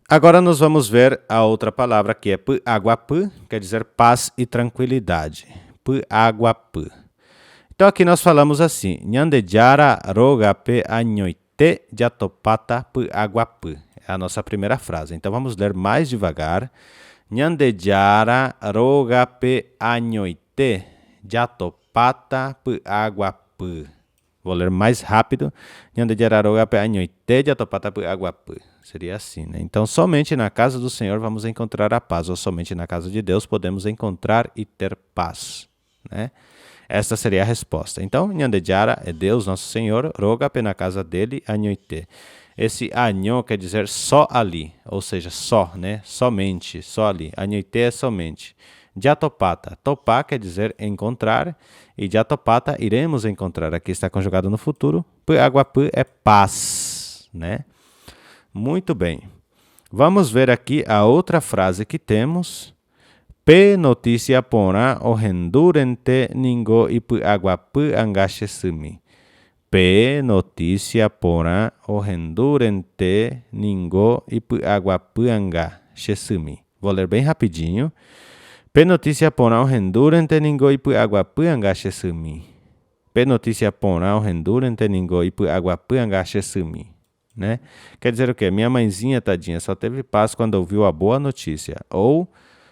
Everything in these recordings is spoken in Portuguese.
Agora nós vamos ver a outra palavra que é pu água pu, quer dizer paz e tranquilidade. Pu água pu. Então aqui nós falamos assim: Nyandejara roga pe anhoite jatopata pu água pu. É a nossa primeira frase. Então vamos ler mais devagar. Nyandejara roga pe anhoite jatopata pu água pu. Vou ler mais rápido. Seria assim, né? Então, somente na casa do Senhor vamos encontrar a paz, ou somente na casa de Deus podemos encontrar e ter paz, né? Esta seria a resposta. Então, Nyandejara é Deus, nosso Senhor, rogape na casa dele, anhoite. Esse anho quer dizer só ali, ou seja, só, né? Somente, só ali. Anhoite é somente. Jatopata. Topá quer dizer encontrar. E Jatopata iremos encontrar. Aqui está conjugado no futuro. Água é paz, né? Muito bem. Vamos ver aqui a outra frase que temos. P notícia pona o hendurente ningo ipu água angashe sumi. P notícia pona o hendurente ningo ipu água angashe sumi. Vou ler bem rapidinho. Pe notícia pona o hendurente ningo ipu água angashe sumi. Pe notícia pona o hendurente ningo ipu água angashe sumi. Né? Quer dizer o quê? Minha mãezinha, tadinha, só teve paz quando ouviu a boa notícia. Ou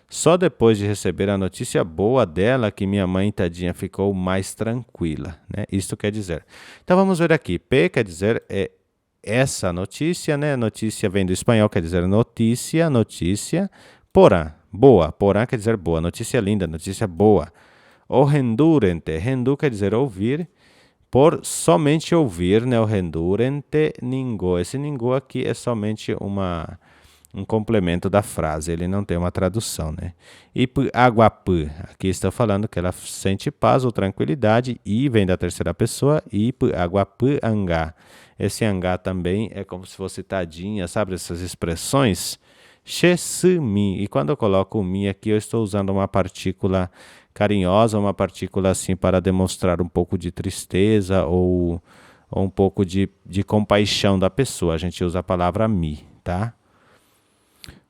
só depois de receber a notícia boa dela que minha mãe, tadinha, ficou mais tranquila. Né? Isso quer dizer. Então vamos ver aqui. P quer dizer essa notícia, né? Notícia vem do espanhol, quer dizer notícia, notícia. Porã, boa. Porã quer dizer boa. Notícia linda, notícia boa. O rendurente. Rendu quer dizer ouvir. Por somente ouvir, né? O rendurente ningo. Esse ningo aqui é somente um complemento da frase. Ele não tem uma tradução, né? E água pu. Aqui está falando que ela sente paz ou tranquilidade. E vem da terceira pessoa. E água pu angá. Esse angá também é como se fosse tadinha, sabe? Essas expressões. Shesumi. E quando eu coloco o mi aqui, eu estou usando uma partícula carinhosa, uma partícula assim para demonstrar um pouco de tristeza ou um pouco de compaixão da pessoa. A gente usa a palavra mi, tá?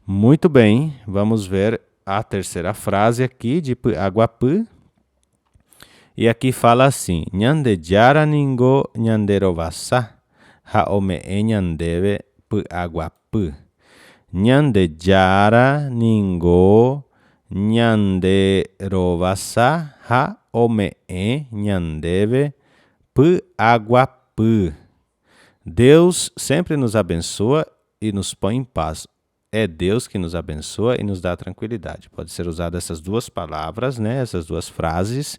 Muito bem, vamos ver a terceira frase aqui de água pu. E aqui fala assim: Nyandejara ningo nyanderovasa haome nyandeve pu água pu. Nyandejara ningo nyanderovasa ha ome nyandeve pu água pu. Deus sempre nos abençoa e nos põe em paz. É Deus que nos abençoa e nos dá tranquilidade. Pode ser usada essas duas palavras, né? Essas duas frases.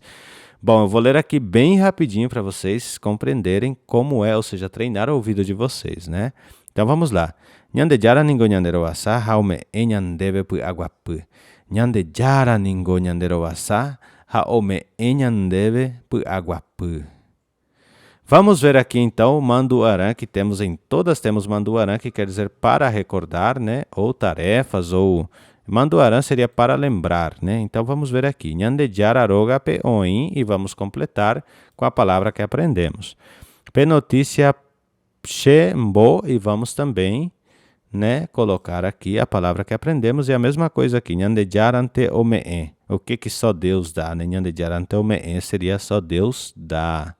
Bom, eu vou ler aqui bem rapidinho para vocês compreenderem como é, ou seja, treinar o ouvido de vocês, né? Então vamos lá. Nyandejara ningo nyanderovasa haume enyandeve pu água pu. Nyandejara ningo nyanderovasa haume enyandeve pu água pu. Vamos ver aqui então o manduarã que temos em todas, temos manduarã que quer dizer para recordar, né? Ou tarefas, ou manduarã seria para lembrar, né? Então vamos ver aqui. Nyandejara roga pe oin e vamos completar com a palavra que aprendemos. Pe notícia Shembo e vamos também, né, colocar aqui a palavra que aprendemos e a mesma coisa aqui, Nyandejarante omee. O que só Deus dá, né? Nyandejarante omee seria só Deus dá.